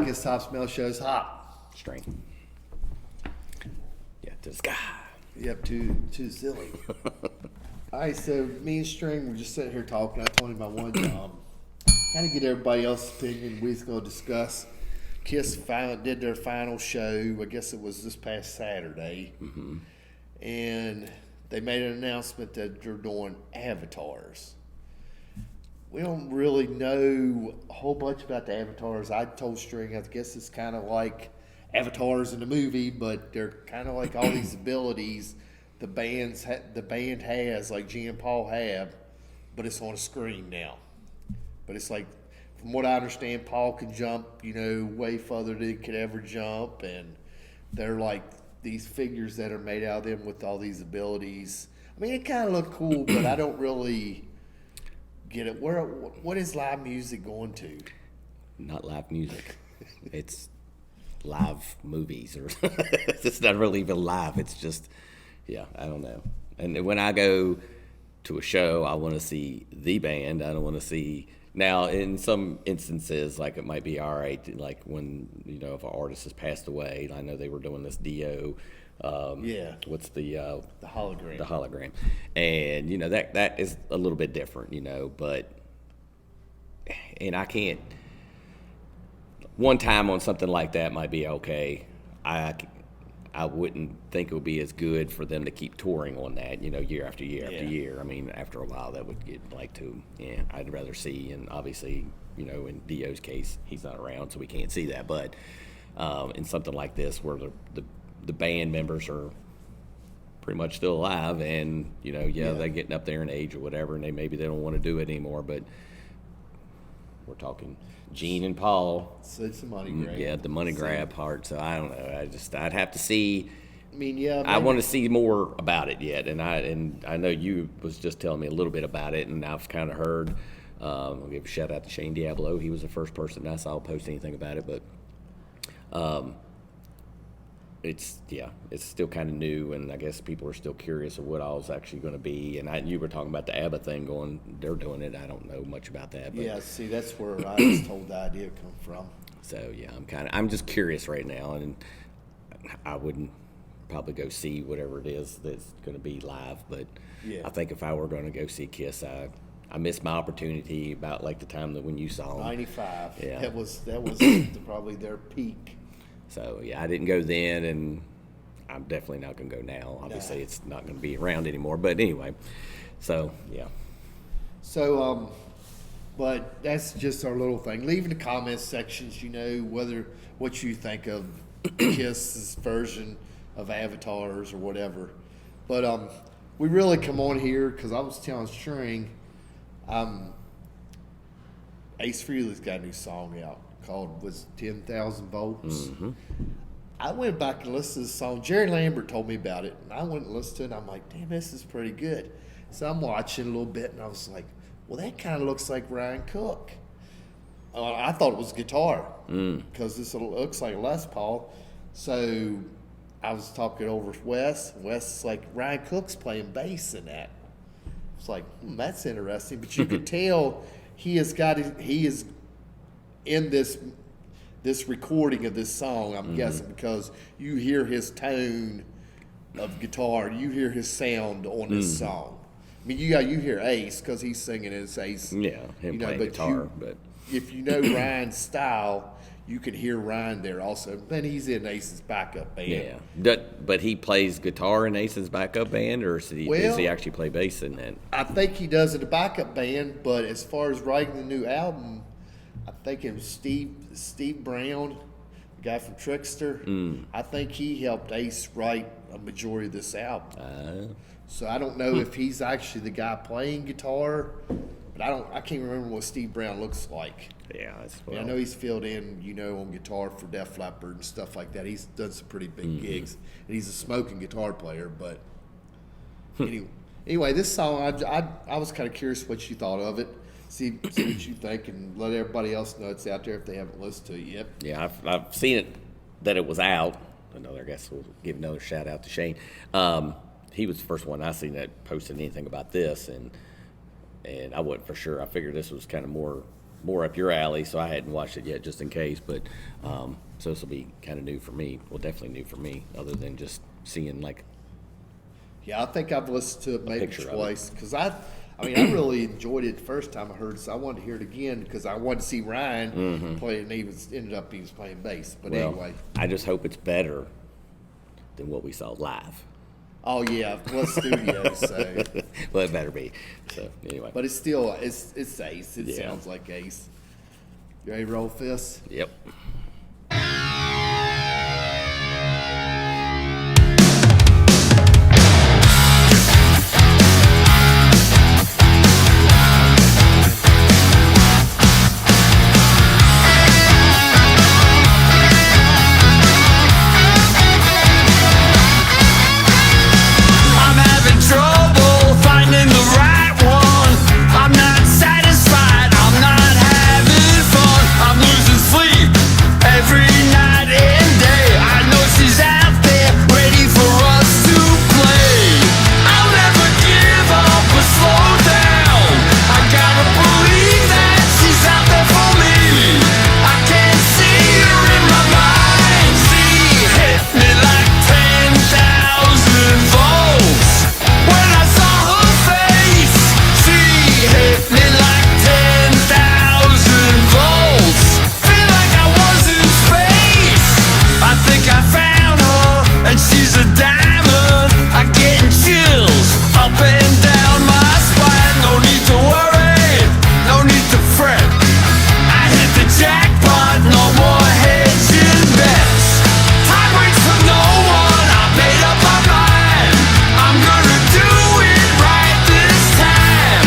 his top smell shows hot. String. Yeah, to the sky. Yep, too silly. All right, so me and String were just sitting here talking. I told him I wanted to kind of get everybody else's opinion. We was going to discuss. Kiss did their final show. I guess it was this past Saturday. Mm-hmm. And they made an announcement that they're doing avatars. We don't really know a whole bunch about the avatars. I told String, I guess it's kind of like avatars in the movie, but they're kind of like all these abilities the band has, like G and Paul have, but it's on a screen now. But it's like, from what I understand, Paul can jump, way further than he could ever jump, and they're like these figures that are made out of them with all these abilities. I mean, it kind of looked cool, but I don't really get it. What is live music going to? Not live music. It's live movies, or it's not really even live. It's just, yeah, I don't know. And when I go to a show, I want to see the band. I don't want to see. Now, in some instances, like it might be all right, like when, if an artist has passed away. I know they were doing this Dio. What's the hologram? The hologram, and that is a little bit different, but, and I can't. One time on something like that might be okay. I wouldn't think it would be as good for them to keep touring on that, year after year after year. I mean, after a while, that would get I'd rather see, and obviously, in Dio's case, he's not around, so we can't see that. But in something like this, where the band members are pretty much still alive, and they're getting up there in age or whatever, and maybe they don't want to do it anymore, but we're talking Gene and Paul. So it's a money grab. Yeah, the money grab part. So I don't know. I'd have to see. I mean, yeah. I want to see more about it yet, and I know you was just telling me a little bit about it, and I've kind of heard. I'll give a shout out to Shane Diablo. He was the first person I saw post anything about it, but it's still kind of new, and I guess people are still curious of what all is actually going to be. And you were talking about the ABBA thing they're doing it. I don't know much about that. But, yeah, see, that's where I was told the idea come from. So yeah, I'm just curious right now, and I wouldn't probably go see whatever it is that's going to be live. But I think if I were going to go see Kiss, I missed my opportunity about like the time that when you saw them. 95. Yeah, that was probably their peak. So, yeah, I didn't go then, and I'm definitely not going to go now. Obviously, It's not going to be around anymore. But anyway, so, yeah. So, but that's just our little thing. Leave in the comments sections, what you think of Kiss's version of avatars or whatever. But we really come on here because I was telling String, Ace Frehley's got a new song out called 10,000 Volts. Mm-hmm. I went back and listened to the song. Jerry Lambert told me about it, and I went and listened to it, and I'm like, damn, this is pretty good. So I'm watching a little bit, and I was like, well, that kind of looks like Ryan Cook. I thought it was guitar because this looks like Les Paul. So I was talking over with Wes. Wes is like, Ryan Cook's playing bass in that. It's like, that's interesting. But you could tell he is in this recording of this song, I'm guessing, because you hear his tone of guitar, you hear his sound on this song. I mean, you hear Ace because he's singing his Ace. Yeah, him playing guitar. But if you know Ryan's style, you can hear Ryan there also. Then he's in Ace's backup band. Yeah, but he plays guitar in Ace's backup band, or does he actually play bass in that? I think he does in the backup band, but as far as writing the new album, I think it was Steve Brown, the guy from Trickster. I think he helped Ace write a majority of this album. So I don't know if he's actually the guy playing guitar, but I can't remember what Steve Brown looks like. Yeah, I know he's filled in, on guitar for Def Leppard and stuff like that. He's done some pretty big gigs, and he's a smoking guitar player. But anyway, this song, I was kind of curious what you thought of it. See what you think, and let everybody else know it's out there if they haven't listened to it yet. Yeah, I've seen it, that it was out. I guess we'll give another shout out to Shane. He was the first one I seen that posted anything about this, and I wasn't for sure. I figured this was kind of more more up your alley, so I hadn't watched it yet, just in case. But so this will be kind of new for me. Well, definitely new for me, other than just seeing like. Yeah, I think I've listened to it maybe Picture of twice because I I really enjoyed it the first time I heard it, so I wanted to hear it again because I wanted to see Ryan play, and he was playing bass. But Well, anyway, I just hope it's better than what we saw live. oh yeah, plus studio, so. Well, it better be. So anyway. But it's still it's Ace. It Yeah. sounds like Ace. You ready to roll fists? Yep. I'm having trouble finding the right one. I'm not satisfied, I'm not having fun. I'm losing sleep every night and day. I know she's out there ready for us to play. I'll never give up or slow down. I gotta believe that she's out there for me. I can see her in my mind. She hit me like 10,000 volts. When I saw her face, she hit me like 10,000 volts. Feel like I was in space. I think I found her, and she's a diamond. I'm getting chills up and down my spine. No need to worry, no need to fret. I hit the jackpot, no more hedging bets. Time waits for no one, I made up my mind. I'm gonna do it right this time.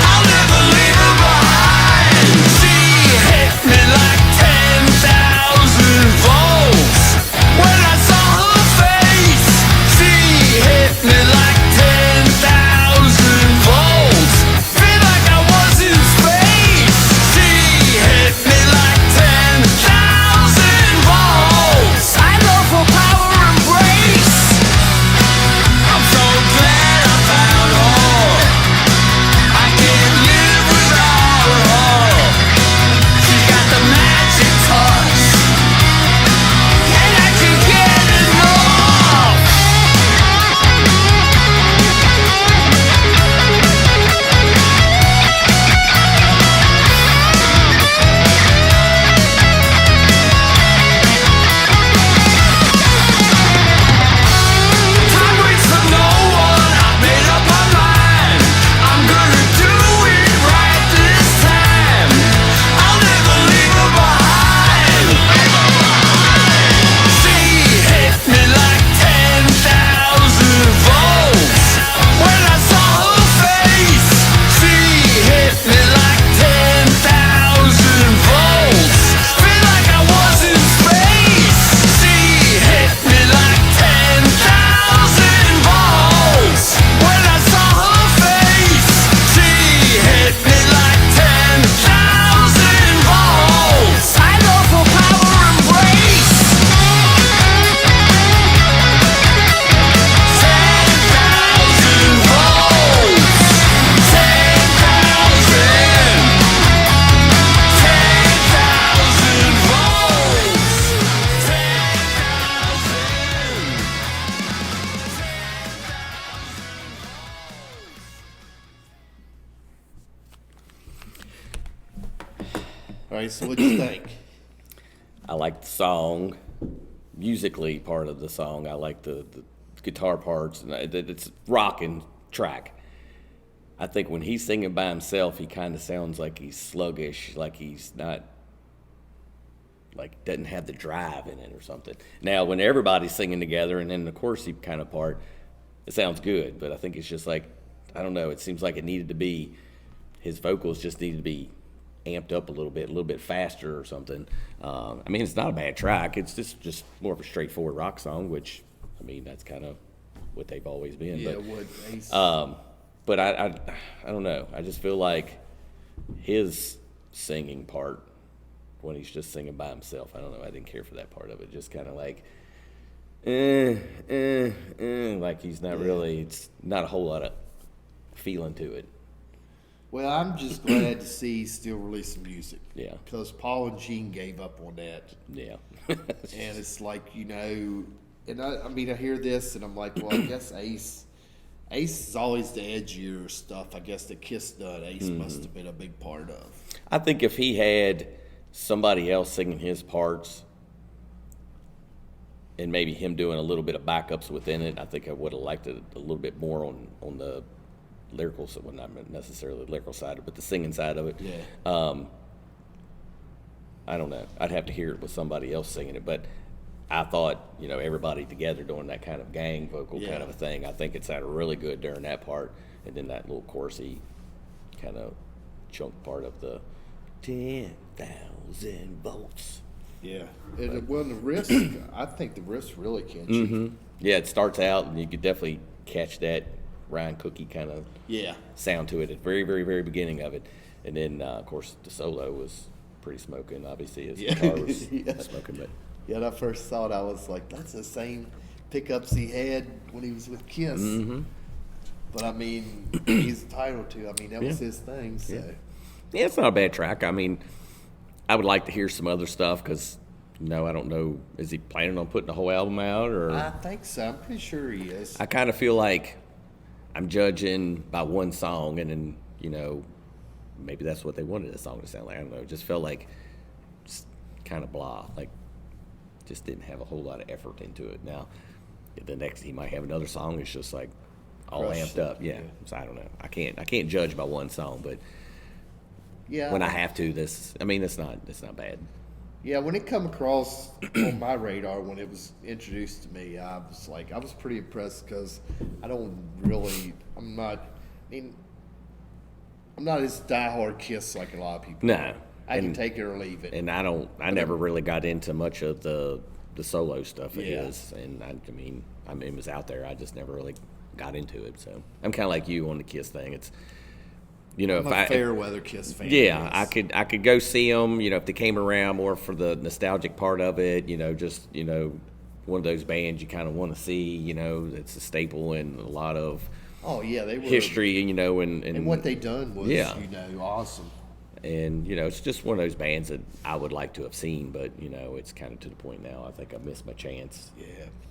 I'll never leave her behind. She hit me like 10,000 volts. When I saw her face, she hit me like 10,000 volts. Feel like I was in space. She hit me like 10,000 volts. I love her power embrace. I'm so glad I found her. I can't live without her. She's got the magic touch, and I can't get enough. Time waits for no one, I made up my mind. I'm gonna do it right this time. I'll never leave her behind. She hit me like 10,000 volts. When I saw her face, she hit me like 10,000 volts. Feel like I was in space. She hit me like 10,000 volts. When I saw her face, she hit me like 10,000 volts. I love her power embrace. 10,000 volts. 10,000. 10,000 volts. 10,000. All right, so what'd you think? I like the song, musically part of the song. I like the guitar parts, and it's a rocking track. I think when he's singing by himself, he kind of sounds like he's sluggish, like he's not, like doesn't have the drive in it or something. Now, when everybody's singing together, and then the chorusy kind of part, it sounds good. But I think it's just like, I don't know. It seems like it needed to be, his vocals just needed to be amped up a little bit faster or something. I mean, it's not a bad track. It's just more of a straightforward rock song, which, I mean, that's kind of what they've always been. Yeah, But would Ace. but I don't know. I just feel like his singing part, when he's just singing by himself, I don't know. I didn't care for that part of it. Just kind of like, like he's not really. It's not a whole lot of feeling to it. Well, I'm just glad to see he's still releasing music. Yeah. Because Paul and Gene gave up on that. Yeah. And it's like, you know, and I mean, I hear this and I'm like, well, I guess Ace is always the edgier stuff. I guess that Kiss done, Ace must have been a big part of. I think if he had somebody else singing his parts and maybe him doing a little bit of backups within it, I think I would have liked it a little bit more on the lyrical, well, not necessarily the lyrical side, but the singing side of it. Yeah. I don't know. I'd have to hear it with somebody else singing it, but I thought, you know, everybody together doing that kind of gang vocal kind of a thing, I think it sounded really good during that part, and then that little chorusy kind of chunk part of the 10,000 volts. Yeah. And well, the riffs, I think the riffs really catchy. Yeah, it starts out, and you could definitely catch that Ryan Cookie kind of sound to it at the very, very, very beginning of it. And then, of course, the solo was pretty smoking. Obviously, his guitar was smoking. But yeah, when I first saw it, I was like, that's the same pickups he had when he was with Kiss. But, I mean, he's entitled to. I mean, that was his thing. So. Yeah, it's not a bad track. I mean, I would like to hear some other stuff because, you know, I don't know, is he planning on putting the whole album out? Or I think so. I'm pretty sure he is. I kind of feel like I'm judging by one song, and then, you know, maybe that's what they wanted the song to sound like. I don't know. It just felt like just kind of blah. Like, just didn't have a whole lot of effort into it. Now, the next, he might have another song. It's just like all Crushed amped up. Yeah. So I don't know. I can't judge by one song, but when I have to, it's not bad. Yeah, when it come across on my radar when it was introduced to me, I was pretty impressed because I'm not as diehard Kiss like a lot of people. No. I can take it or leave it. And I never really got into much of the solo stuff of Yeah. his. And I mean, it was out there. I just never really got into it. So I'm kind of like you on the Kiss thing. It's, you know, I'm a fair weather Kiss fan. Yeah, yes. I could go see them, you know, if they came around more for the nostalgic part of it, you know, just, you know, one of those bands you kind of want to see, you know, it's a staple in a lot of they were history, you know, and what they done was, you know, awesome. And, you know, it's just one of those bands that I would like to have seen, but, you know, it's kind of to the point now I think I missed my chance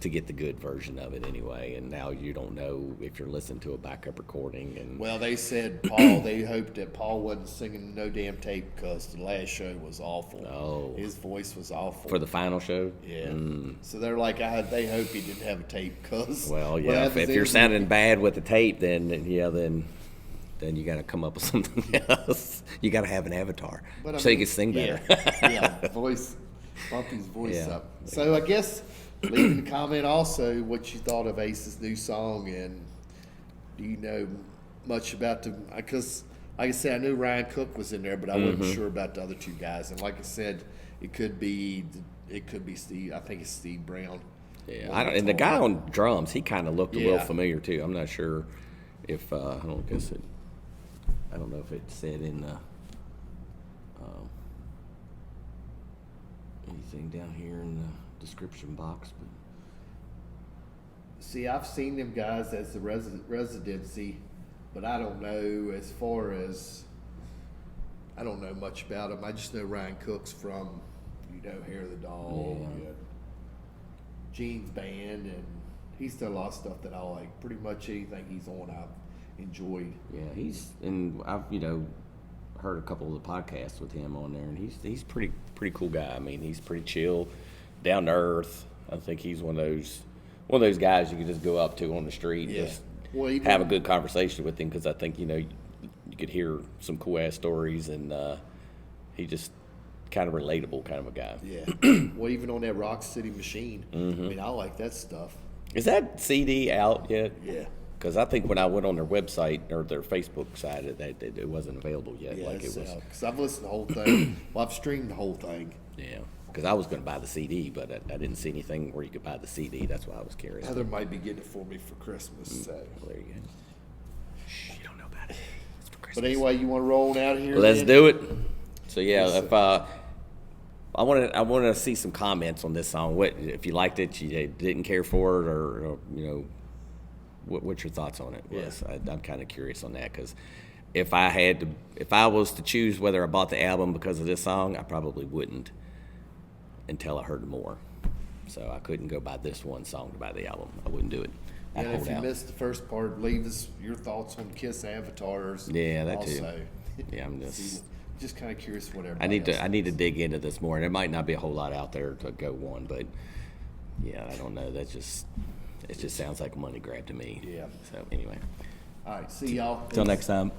to get the good version of it anyway. And now you don't know if you're listening to a backup recording. And Well, they said they hoped that Paul wasn't singing no damn tape because the last show was awful. Oh. His voice was awful. for the final show? Yeah. So they're like, they hope he didn't have a tape because. Well, yeah, if you're sounding bad with the tape, then you got to come up with something else. You got to have an avatar so you can sing better. Bump his voice up. So I guess leave a comment also what you thought of Ace's new song, and do you know much about them? Because like I said, I knew Ryan Cook was in there, but I wasn't sure about the other two guys. And like I said, it could be Steve. I think it's Steve Brown. Yeah, and the guy on drums, he kind of looked a little familiar too. I'm not sure if I don't know if it said in the anything down here in the description box, but See, I've seen them guys as the residency, but I don't know as far as I don't know much about them. I just know Ryan Cook's from, Hair of the Dog, Gene's band, and he's done a lot of stuff that I like. Pretty much anything he's on, I've enjoyed. Yeah, I've heard a couple of the podcasts with him on there, and he's pretty cool guy. I mean, he's pretty chill, down to earth. I think he's one of those guys you can just go up to on the street and just have a good conversation with him, because I think you could hear some cool ass stories, and he just kind of relatable kind of a guy. Yeah. Well, even on that Rock City Machine, I mean, I like that stuff. Is that CD out yet? Yeah. Because I think when I went on their website or their Facebook site, it wasn't available yet. Yeah, like it was. Because I've listened to the whole thing. Well, I've streamed the whole thing. Yeah. Because I was going to buy the CD, but I didn't see anything where you could buy the CD. That's why I was curious. Heather might be getting it for me for Christmas. So. Well, there you go. Shh, you don't know about it. It's for Christmas. But anyway, you want to roll on out of here? Let's do it. So yeah, if I want to see some comments on this song. What if you liked it? You didn't care for it, or what's your thoughts on it? Yeah. I'm kind of curious on that, because if I was to choose whether I bought the album because of this song, I probably wouldn't until I heard more. So I couldn't go buy this one song to buy the album. I wouldn't do it. I'd And if hold you out. missed the first part, leave us your thoughts on Kiss avatars. Yeah, that too. also. Yeah, I'm See, just kind of curious what I everybody else need to dig into this more. And there might not be a whole lot out there to go on, but yeah, I don't know. It just sounds like a money grab to me. Yeah. So anyway, All right, see y'all. till next time.